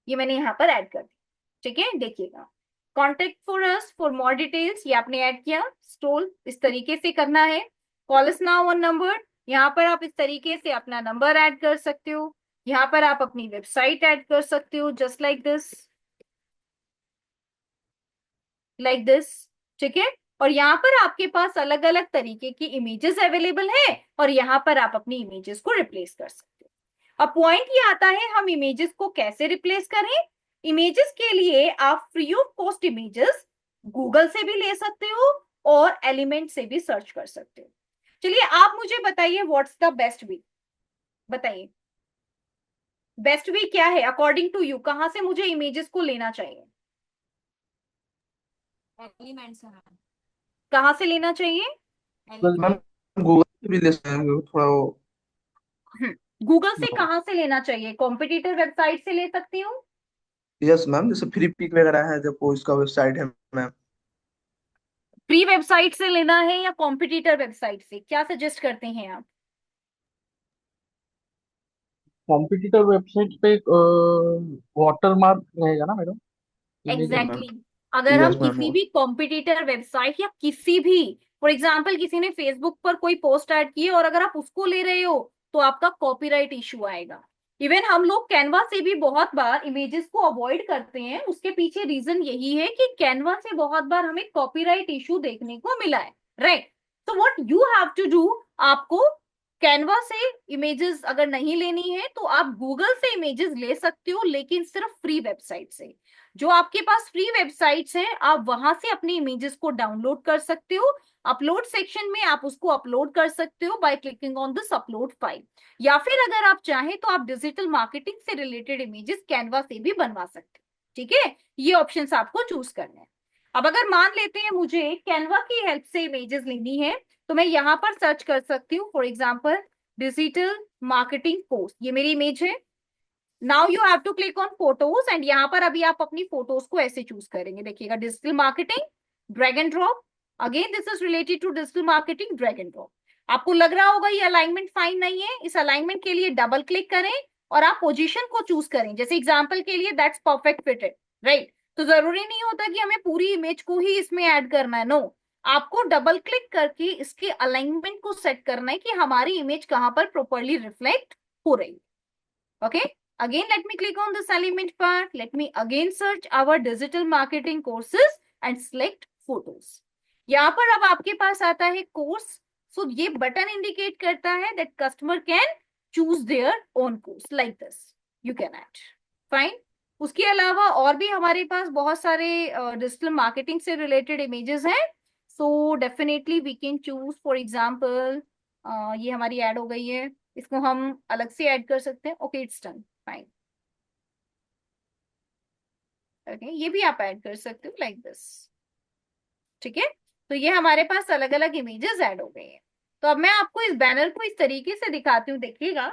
[SPEAKER 1] ये मैंने यहाँ पर ऐड कर दी। ठीक है, देखिएगा, contact for us for more details, ये आपने ऐड किया। स्टोल इस तरीके से करना है। Call us now on number, यहाँ पर आप इस तरीके से अपना नंबर ऐड कर सकते हो। यहाँ पर आप अपनी वेबसाइट ऐड कर सकते हो, just like this, like this. ठीक है, और यहाँ पर आपके पास अलग अलग तरीके की इमेजेस अवेलेबल है और यहाँ पर आप अपनी इमेजेस को रिप्लेस कर सकते हो। अब पॉइंट ये आता है, हम इमेजेस को कैसे रिप्लेस करें? इमेजेस के लिए आप free of cost images Google से भी ले सकते हो और एलिमेंट से भी सर्च कर सकते हो। चलिए आप मुझे बताइए, व्हाट्स द बेस्ट वे? बताइए, बेस्ट वे क्या है अकॉर्डिंग टू यू? कहां से मुझे इमेजेस को लेना चाहिए?
[SPEAKER 3] एलिमेंट से मैम।
[SPEAKER 1] कहां से लेना चाहिए?
[SPEAKER 2] मैम गूगल से भी ले सकते हैं थोड़ा वो।
[SPEAKER 1] गूगल से कहां से लेना चाहिए? कॉम्पिटिटर वेबसाइट से ले सकती हूँ?
[SPEAKER 2] यस मैम, जैसे फ्री पिक वगैरह है, जो इसका वेबसाइट है मैम।
[SPEAKER 1] फ्री वेबसाइट से लेना है या कॉम्पिटिटर वेबसाइट से? क्या सजेस्ट करते हैं आप?
[SPEAKER 4] कॉम्पिटिटर वेबसाइट पे वाटरमार्क रहेगा ना मैडम? इमेज
[SPEAKER 2] यस
[SPEAKER 4] में।
[SPEAKER 2] मैम।
[SPEAKER 1] Exactly exactly. अगर हम
[SPEAKER 2] यस मैम।
[SPEAKER 1] किसी भी कॉम्पिटिटर वेबसाइट या किसी भी, फॉर एग्जाम्पल किसी ने फेसबुक पर कोई पोस्ट ऐड की और अगर आप उसको ले रहे हो तो आपका कॉपीराइट इशू आएगा। इवन हम लोग कैनवा से भी बहुत बार इमेजेस को अवॉइड करते हैं। उसके पीछे रीजन यही है कि कैनवा से बहुत बार हमें कॉपीराइट इशू देखने को मिला है, राइट? तो what you have to do, आपको कैनवा से इमेजेस अगर नहीं लेनी है तो आप गूगल से इमेजेस ले सकते हो, लेकिन सिर्फ फ्री वेबसाइट से। जो आपके पास फ्री वेबसाइट्स हैं आप वहां से अपनी इमेजेस को डाउनलोड कर सकते हो। अपलोड सेक्शन में आप उसको अपलोड कर सकते हो by clicking on this upload file. या फिर अगर आप चाहें तो आप डिजिटल मार्केटिंग से रिलेटेड इमेजेस कैनवा से भी बनवा सकते हो। ठीक है, ये ऑप्शंस आपको चूज करने हैं। अब अगर मान लेते हैं मुझे कैनवा की हेल्प से इमेजेस लेनी है तो मैं यहाँ पर सर्च कर सकती हूँ, for example digital marketing post. ये मेरी इमेज है। Now you have to click on photos and यहाँ पर अभी आप अपनी फोटोज को ऐसे चूज करेंगे। देखिएगा, digital marketing, drag and drop. Again this is related to digital marketing, drag and drop. आपको लग रहा होगा ये अलाइनमेंट फाइन नहीं है, इस अलाइनमेंट के लिए डबल क्लिक करें और आप पोजीशन को चूज करें। जैसे एग्जाम्पल के लिए दैट्स परफेक्ट फिटेड, राइट? तो जरूरी नहीं होता कि हमें पूरी इमेज को ही इसमें ऐड करना है, नो। आपको डबल क्लिक करके इसके अलाइनमेंट को सेट करना है कि हमारी इमेज कहां पर प्रॉपरली रिफ्लेक्ट हो रही है। Okay, again let me click on this element part. Let me again search our digital marketing courses and select photos. यहाँ पर अब आपके पास आता है कोर्स। सो ये बटन इंडिकेट करता है that customer can choose their own course like this, you can add, fine. उसके अलावा और भी हमारे पास बहुत सारे डिजिटल मार्केटिंग से रिलेटेड इमेजेस हैं। So definitely we can choose, for example ये हमारी ऐड हो गई है, इसको हम अलग से ऐड कर सकते हैं। Okay, it's done, fine. Okay, ये भी आप ऐड कर सकते हो लाइक दिस, ठीक है। तो ये हमारे पास अलग अलग इमेजेस ऐड हो गए हैं। तो अब मैं आपको इस बैनर को इस तरीके से दिखाती हूँ, देखिएगा।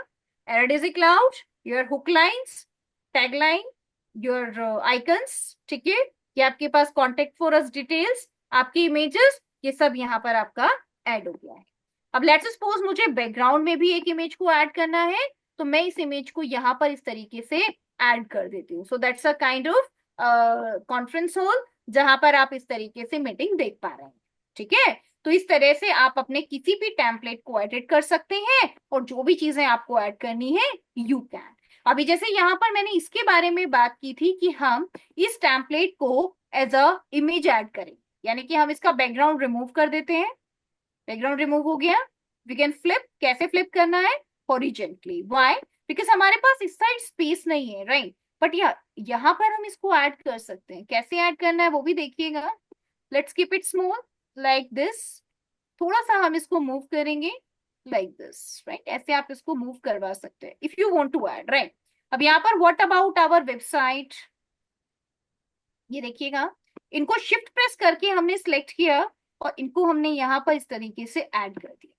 [SPEAKER 1] Ad is a cloud, your hook lines, tag line, your icons, ठीक है। ये आपके पास कॉन्टेक्ट फॉर अस डिटेल्स, आपकी इमेजेस, ये सब यहाँ पर आपका ऐड हो गया है। अब लेट्स सपोज मुझे बैकग्राउंड में भी एक इमेज को ऐड करना है, तो मैं इस इमेज को यहाँ पर इस तरीके से ऐड कर देती हूँ। So that's a kind of conference hall जहां पर आप इस तरीके से मीटिंग देख पा रहे हैं, ठीक है। तो इस तरह से आप अपने किसी भी टेम्पलेट को एडिट कर सकते हैं और जो भी चीजें आपको ऐड करनी है यू कैन। अभी जैसे यहाँ पर मैंने इसके बारे में बात की थी कि हम इस टेम्पलेट को एज अ इमेज ऐड करें, यानी कि हम इसका बैकग्राउंड रिमूव कर देते हैं। बैकग्राउंड रिमूव हो गया। वी कैन फ्लिप, कैसे फ्लिप करना है? हॉरिजेंटली। व्हाई? बिकॉज हमारे पास इस साइड स्पेस नहीं है, राइट। बट यहाँ पर हम इसको ऐड कर सकते हैं। कैसे ऐड करना है वो भी देखिएगा। Let's keep it small like this. थोड़ा सा हम इसको मूव करेंगे लाइक दिस, राइट। ऐसे आप इसको मूव करवा सकते हैं if you want to add, right. अब यहाँ पर व्हाट अबाउट आवर वेबसाइट, ये देखिएगा, इनको शिफ्ट प्रेस करके हमने सिलेक्ट किया और इनको हमने यहाँ पर इस तरीके से ऐड कर दिया।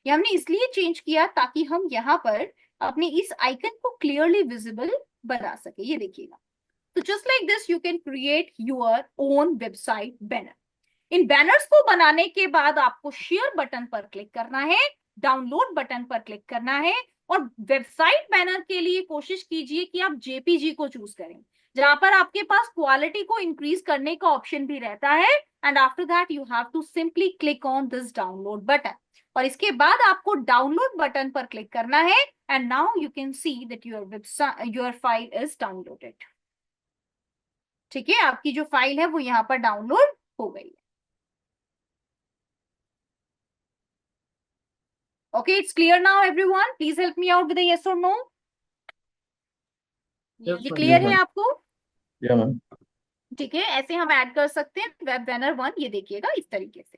[SPEAKER 1] ये हमने इसलिए चेंज किया ताकि हम यहाँ पर अपने इस आइकन को क्लियरली विजिबल बना सके। ये देखिएगा। तो just like this you can create your own website banner. In banners को बनाने के बाद आपको शेयर बटन पर क्लिक करना है, डाउनलोड बटन पर क्लिक करना है और वेबसाइट बैनर के लिए कोशिश कीजिए कि आप जेपीजी को चूज करें, जहां पर आपके पास क्वालिटी को इंक्रीज करने का ऑप्शन भी रहता है। And after that you have to simply click on this download button, और इसके बाद आपको डाउनलोड बटन पर क्लिक करना है। And now you can see that your website, your file is downloaded, ठीक है। आपकी जो फाइल है वो यहाँ पर डाउनलोड हो गई है। Okay, it's clear now, everyone. Please help me out with a yes or no.
[SPEAKER 4] Yes
[SPEAKER 1] ये
[SPEAKER 4] मैम।
[SPEAKER 1] क्लियर है आपको?
[SPEAKER 2] या मैम।
[SPEAKER 1] ठीक है, ऐसे हम ऐड कर सकते हैं वेब बैनर 1। ये देखिएगा इस तरीके से।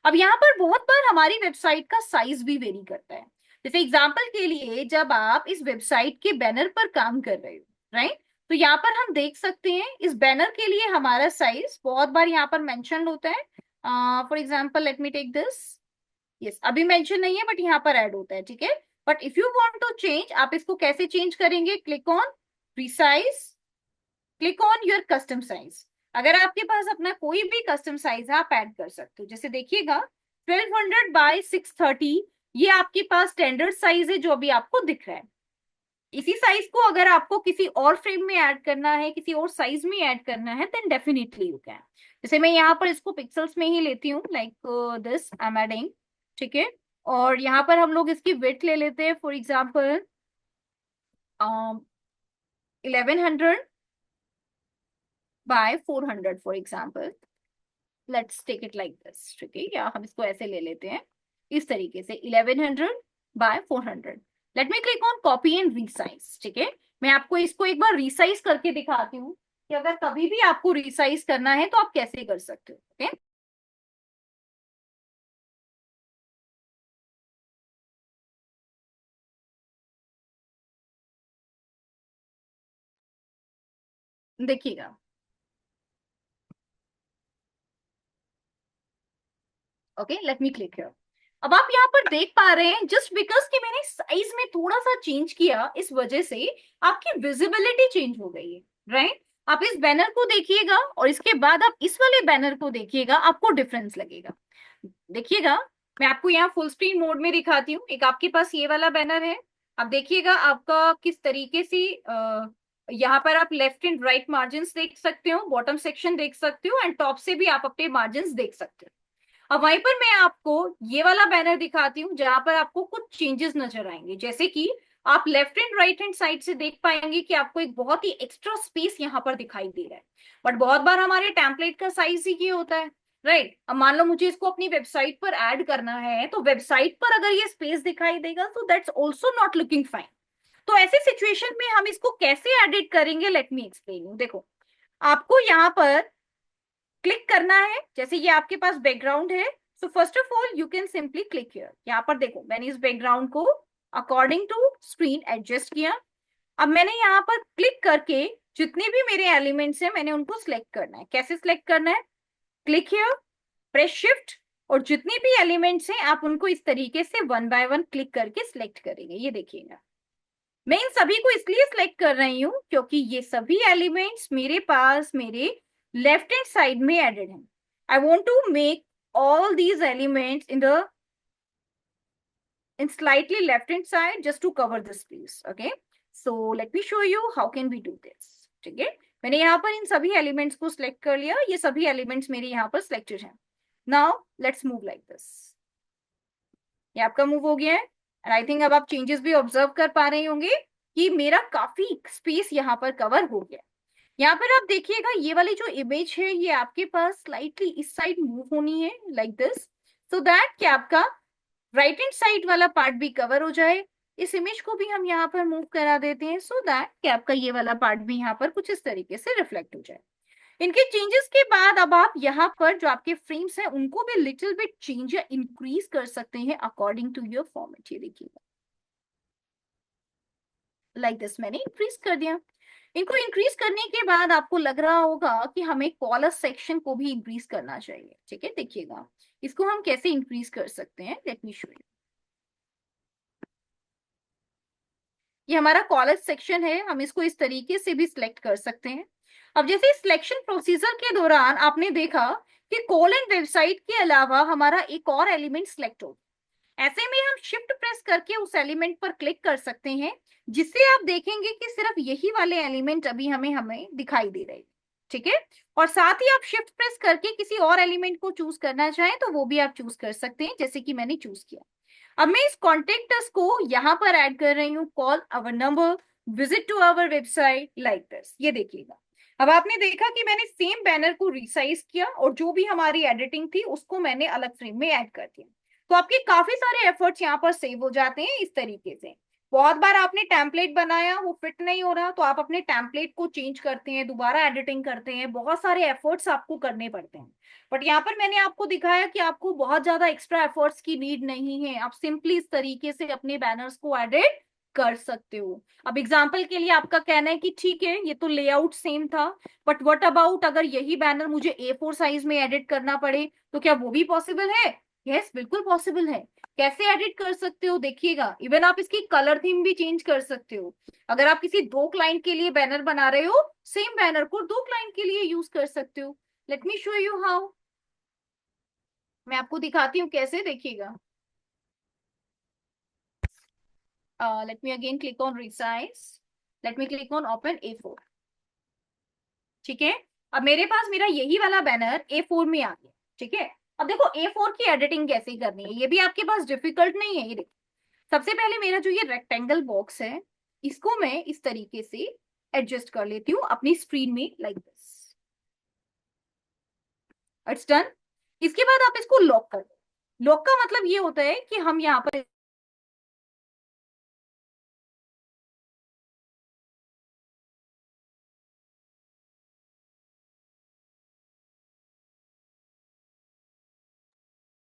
[SPEAKER 1] अब यहाँ पर बहुत बार हमारी वेबसाइट का साइज भी वेरी करता है। जैसे एग्जांपल के लिए, जब आप इस वेबसाइट के बैनर पर काम कर रहे हो, राइट, तो यहाँ पर हम देख सकते हैं इस बैनर के लिए हमारा साइज बहुत बार यहाँ पर मेंशन होता है। For example let me take this. Yes, अभी मेंशन नहीं है बट यहाँ पर ऐड होता है, ठीक है। But if you want to change, आप इसको कैसे चेंज करेंगे? Click on resize, click on your custom size. अगर आपके पास अपना कोई भी कस्टम साइज है आप ऐड कर सकते हो। जैसे देखिएगा 1200 बाय 630, ये आपके पास स्टैंडर्ड साइज है जो अभी आपको दिख रहा है। इसी साइज को अगर आपको किसी और फ्रेम में ऐड करना है, किसी और साइज में ऐड करना है, देन डेफिनेटली यू कैन। जैसे मैं यहाँ पर इसको पिक्सल्स में ही लेती हूँ, like this I am adding, ठीक है। और यहाँ पर हम लोग इसकी विड्थ ले लेते हैं, for example 1100 by 400 for example. Let's take it like this, ठीक है। या हम इसको ऐसे ले लेते हैं इस तरीके से 1100 by 400। Let me click on copy and resize, ठीक है। मैं आपको इसको एक बार रीसाइज करके दिखाती हूँ कि अगर कभी भी आपको रीसाइज करना है तो आप कैसे कर सकते हो, ओके। देखिएगा, okay, late me click here. अब आप यहाँ पर देख पा रहे हैं, जस्ट बिकॉज कि मैंने साइज में थोड़ा सा चेंज किया, इस वजह से आपकी विजिबिलिटी चेंज हो गई है, राइट। आप इस बैनर को देखिएगा और इसके बाद आप इस वाले बैनर को देखिएगा, आपको डिफरेंस लगेगा। देखिएगा, मैं आपको यहाँ फुल स्क्रीन मोड में दिखाती हूँ। एक आपके पास ये वाला बैनर है, आप देखिएगा आपका किस तरीके से यहाँ पर आप लेफ्ट एंड राइट मार्जिन देख सकते हो, बॉटम सेक्शन देख सकते हो, एंड टॉप से भी आप अपने मार्जिन देख सकते हो। अब वहीं पर मैं आपको ये वाला बैनर दिखाती हूँ जहां पर आपको कुछ चेंजेस नजर आएंगे, जैसे कि आप left and right hand side से देख पाएंगे कि आपको एक बहुत ही एक्स्ट्रा स्पेस यहाँ पर दिखाई दे रहा है। बट बहुत बार हमारे टेम्पलेट का साइज ही ये होता है, राइट। अब मान लो मुझे इसको अपनी वेबसाइट पर ऐड करना है, तो वेबसाइट पर अगर ये स्पेस दिखाई देगा तो that's also not looking fine. तो ऐसी सिचुएशन में हम इसको कैसे एडिट करेंगे, लेट मी एक्सप्लेन यू। देखो, आपको यहाँ पर क्लिक करना है, जैसे ये आपके पास बैकग्राउंड है, so first of all you can simply click here. यहाँ पर देखो, मैंने इस बैकग्राउंड को अकॉर्डिंग टू स्क्रीन एडजस्ट किया। अब मैंने यहाँ पर क्लिक करके जितने भी मेरे एलिमेंट्स हैं मैंने उनको सिलेक्ट करना है। कैसे सिलेक्ट करना है? क्लिक हियर, प्रेस शिफ्ट, और जितने भी एलिमेंट्स हैं आप उनको इस तरीके से वन बाय वन क्लिक करके सिलेक्ट करेंगे। ये देखिएगा, मैं इन सभी को इसलिए सिलेक्ट कर रही हूँ क्योंकि ये सभी एलिमेंट्स मेरे पास मेरे लेफ्ट हैंड साइड में एडेड हैं। I want to make all these elements in slightly left hand side just to cover this space. Okay, so let me show you how can we do this. ठीक है, मैंने यहाँ पर इन सभी elements को select कर लिया, ये सभी एलिमेंट्स मेरे यहाँ पर सिलेक्टेड हैं। Now let's move like this. ये आपका मूव हो गया है, एंड आई थिंक अब आप चेंजेस भी ऑब्जर्व कर पा रहे होंगे कि मेरा काफी स्पेस यहाँ पर कवर हो गया। यहाँ पर आप देखिएगा, ये वाली जो इमेज है ये आपके पास स्लाइटली इस साइड मूव होनी है लाइक दिस, सो दैट कि आपका राइट हैंड साइड वाला पार्ट भी कवर हो जाए। इस इमेज को भी हम यहाँ पर मूव करा देते हैं सो दैट कि आपका ये वाला पार्ट भी यहाँ पर कुछ इस तरीके से रिफ्लेक्ट हो जाए। इनके चेंजेस के बाद अब आप यहाँ पर जो आपके फ्रेम्स हैं उनको भी लिटिल बिट चेंज या इंक्रीज कर सकते हैं अकॉर्डिंग टू योर फॉर्मेट। ये देखिएगा, लाइक दिस मैंने इंक्रीज कर दिया। इनको इंक्रीज करने के बाद आपको लग रहा होगा कि हमें कॉलर सेक्शन को भी इंक्रीज करना चाहिए। ठीक है, देखिएगा इसको हम कैसे इंक्रीज कर सकते हैं, लेट मी शो यू। ये हमारा कॉलर सेक्शन है, हम इसको इस तरीके से भी सिलेक्ट कर सकते हैं। अब जैसे सिलेक्शन प्रोसीजर के दौरान आपने देखा कि कॉलर वेबसाइट के अलावा हमारा एक और एलिमेंट सिलेक्ट हो, ऐसे में हम शिफ्ट प्रेस करके उस एलिमेंट पर क्लिक कर सकते हैं, जिससे आप देखेंगे कि सिर्फ यही वाले एलिमेंट अभी हमें दिखाई दे रहे हैं। ठीक है, और साथ ही आप शिफ्ट प्रेस करके किसी और एलिमेंट को चूज करना चाहें तो वो भी आप चूज कर सकते हैं, जैसे कि मैंने चूज किया। अब मैं इस कॉन्टेक्ट अस को यहाँ पर ऐड कर रही हूँ, call our number, visit to our website, like this. ये देखिएगा, अब आपने देखा कि मैंने सेम बैनर को रिसाइज किया और जो भी हमारी एडिटिंग थी उसको मैंने अलग फ्रेम में ऐड कर दिया। तो आपके काफी सारे एफर्ट्स यहाँ पर सेव हो जाते हैं इस तरीके से। बहुत बार आपने टेम्पलेट बनाया, वो फिट नहीं हो रहा, तो आप अपने टेम्पलेट को चेंज करते हैं, दोबारा एडिटिंग करते हैं, बहुत सारे एफर्ट्स आपको करने पड़ते हैं। बट यहाँ पर मैंने आपको दिखाया कि आपको बहुत ज्यादा एक्स्ट्रा एफर्ट्स की नीड नहीं है, आप सिंपली इस तरीके से अपने बैनर्स को एडिट कर सकते हो। अब एग्जाम्पल के लिए आपका कहना है कि ठीक है ये तो लेआउट सेम था, बट व्हाट अबाउट अगर यही बैनर मुझे A4 साइज में एडिट करना पड़े, तो क्या वो भी पॉसिबल है? यस, बिल्कुल पॉसिबल है। कैसे एडिट कर सकते हो देखिएगा, इवन आप इसकी कलर थीम भी चेंज कर सकते हो। अगर आप किसी दो क्लाइंट के लिए बैनर बना रहे हो, सेम बैनर को दो क्लाइंट के लिए यूज कर सकते हो। Late me show you how. मैं आपको दिखाती हूँ कैसे, देखिएगा। Let me again click on resize, late me click on open A4। ठीक है, अब मेरे पास मेरा यही वाला बैनर A4 में आ गया। ठीक है, अब देखो A4 की एडिटिंग कैसे करनी है, ये भी आपके पास डिफिकल्ट नहीं है। ये देखो, सबसे पहले मेरा जो ये रेक्टेंगल बॉक्स है इसको मैं इस तरीके से एडजस्ट कर लेती हूँ अपनी स्क्रीन में, लाइक दिस। It's done. इसके बाद आप इसको लॉक कर दो। लॉक का मतलब ये होता है कि हम यहाँ पर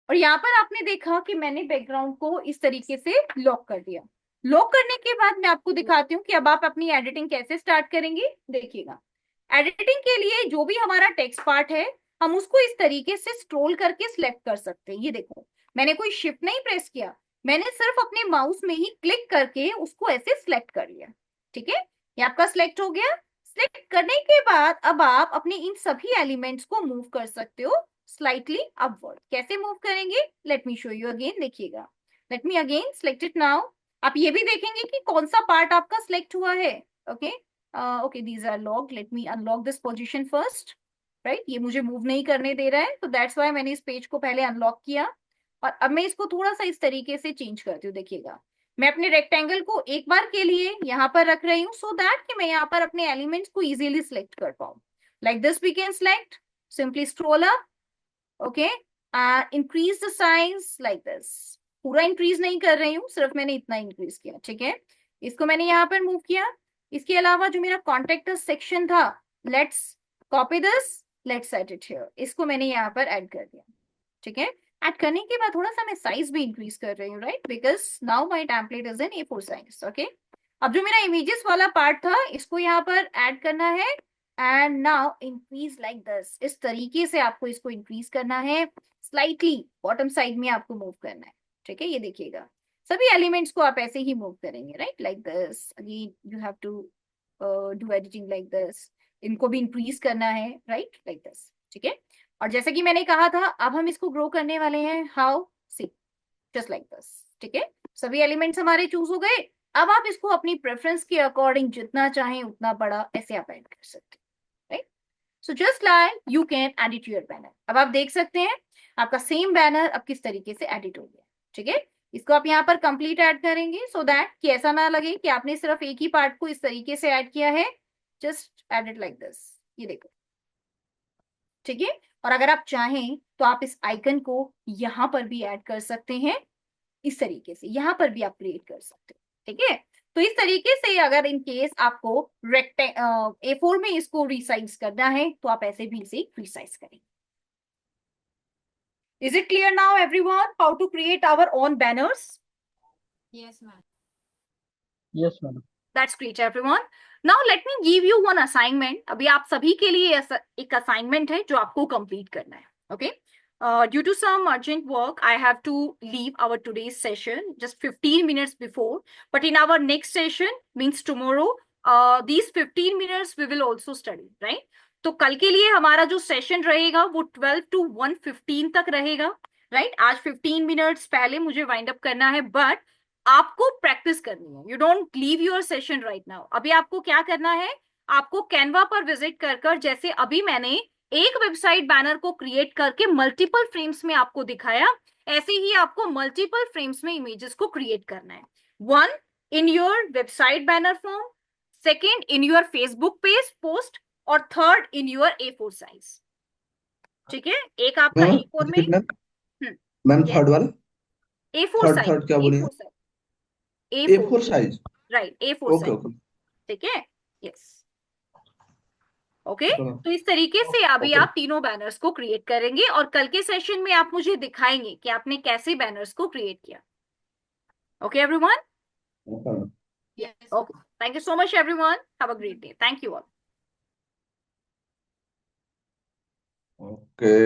[SPEAKER 1] और यहाँ पर आपने देखा कि मैंने बैकग्राउंड को इस तरीके से लॉक कर दिया। लॉक करने के बाद मैं आपको दिखाती हूँ कि अब आप अपनी एडिटिंग कैसे स्टार्ट करेंगे। देखिएगा, एडिटिंग के लिए जो भी हमारा टेक्स्ट पार्ट है हम उसको इस तरीके से स्क्रॉल करके सिलेक्ट कर सकते हैं। ये देखो, मैंने कोई शिफ्ट नहीं प्रेस किया, मैंने सिर्फ अपने माउस में ही क्लिक करके उसको ऐसे सिलेक्ट कर लिया। ठीक है, ये आपका सिलेक्ट हो गया। सिलेक्ट करने के बाद अब आप अपने इन सभी एलिमेंट्स को मूव कर सकते हो स्लाइटली अपवर्ड। कैसे मूव करेंगे, let me show you again. देखिएगा, let me again select it now. आप ये भी देखेंगे कि कौन सा पार्ट आपका सिलेक्ट हुआ है। Okay, okay, these are logged. Let me unlock this position first. Right, ये मुझे मूव नहीं करने दे रहा है, तो दैट्स वाई मैंने इस पेज को पहले अनलॉक किया। और अब मैं इसको थोड़ा सा इस तरीके से चेंज करती हूँ। देखिएगा, मैं अपने रेक्टेंगल को एक बार के लिए यहाँ पर रख रही हूँ, सो दैट कि मैं यहाँ पर अपने एलिमेंट्स को इजीली सिलेक्ट कर पाऊँ। Like this we can select, simply scroll up, okay, increase the size like this. पूरा इंक्रीज नहीं कर रही हूँ, सिर्फ मैंने इतना इंक्रीज किया, ठीक है। इसको मैंने यहाँ पर मूव किया। इसके अलावा जो मेरा कॉन्टेक्ट सेक्शन था, let's copy this, let's set it here, इसको मैंने यहाँ पर ऐड कर दिया, ठीक है। ऐड करने के बाद थोड़ा सा मैं साइज भी इंक्रीज कर रही हूँ, right, because now my template is in A4 size, okay. अब जो मेरा इमेजेस वाला पार्ट था, इसको यहाँ पर ऐड करना है, and now increase like this. इस तरीके से आपको इसको इंक्रीज करना है, स्लाइटली बॉटम साइड में आपको मूव करना है, ठीक है। ये देखिएगा, सभी एलिमेंट्स को आप ऐसे ही मूव करेंगे, right, like this. Again you have to do editing like this. इनको भी इंक्रीज करना है, राइट, लाइक दिस, ठीक है। और जैसे कि मैंने कहा था, अब हम इसको ग्रो करने वाले हैं, how, see, just like this, ठीक है। सभी एलिमेंट्स हमारे चूज हो गए। अब आप इसको अपनी प्रेफरेंस के अकॉर्डिंग जितना चाहें उतना बड़ा ऐसे आप ऐड कर सकते हैं, right. So just like you can edit your banner. अब आप देख सकते हैं आपका सेम बैनर अब किस तरीके से एडिट हो गया, ठीक है। इसको आप यहाँ पर कंप्लीट ऐड करेंगे, सो दैट कि ऐसा ना लगे कि आपने सिर्फ एक ही पार्ट को इस तरीके से ऐड किया है। जस्ट एडिट लाइक दिस, ये देखो, ठीक है। और अगर आप चाहें तो आप इस आइकन को यहां पर भी ऐड कर सकते हैं, इस तरीके से यहां पर भी आप क्रिएट कर सकते हैं, ठीक है। तो इस तरीके से अगर इन केस आपको A4 में इसको रिसाइज करना है, तो आप ऐसे भी इसे रिसाइज करेंगे। Is it clear now everyone how to create our own banners?
[SPEAKER 3] Yes ma'am.
[SPEAKER 4] Yes madam.
[SPEAKER 1] That's great, everyone. Now let me give you one assignment. अभी आप सभी के लिए एक assignment है जो आपको complete करना है. Okay. Due to some urgent work, I have to leave our today's session just 15 minutes before. But in our next session, means tomorrow, these 15 minutes we will also study, right? तो कल के लिए हमारा जो session रहेगा वो 12 to 1:15 तक रहेगा, right? आज 15 मिनट्स पहले मुझे वाइंड अप करना है, बट आपको प्रैक्टिस करनी है। You don't leave your session right now. अभी आपको क्या करना है, आपको कैनवा पर विजिट कर कर, जैसे अभी मैंने एक वेबसाइट बैनर को क्रिएट करके मल्टीपल फ्रेम्स में आपको दिखाया, ऐसे ही आपको मल्टीपल फ्रेम्स में इमेजेस को क्रिएट करना है। One, in your website banner form, second in your Facebook page post, और third in your A4 size, ठीक है। एक आपका
[SPEAKER 2] मैम
[SPEAKER 1] A4 में,
[SPEAKER 2] रिपीट मैम। मैम थर्ड वाला,
[SPEAKER 1] A4
[SPEAKER 2] थर्ड
[SPEAKER 1] साइज,
[SPEAKER 2] थर्ड क्या बोली?
[SPEAKER 1] A4 size, A4,
[SPEAKER 2] A4 size.
[SPEAKER 1] Right, A4
[SPEAKER 2] okay
[SPEAKER 1] size,
[SPEAKER 2] okay.
[SPEAKER 1] ठीक है, यस, ओके। तो इस तरीके से अभी
[SPEAKER 2] ओके
[SPEAKER 1] आप तीनों बैनर्स को क्रिएट करेंगे, और कल के सेशन में आप मुझे दिखाएंगे कि आपने कैसे बैनर्स को क्रिएट किया। Okay everyone,
[SPEAKER 3] yes.
[SPEAKER 1] Okay, thank you so much everyone, have a great day, thank you all.
[SPEAKER 2] Okay.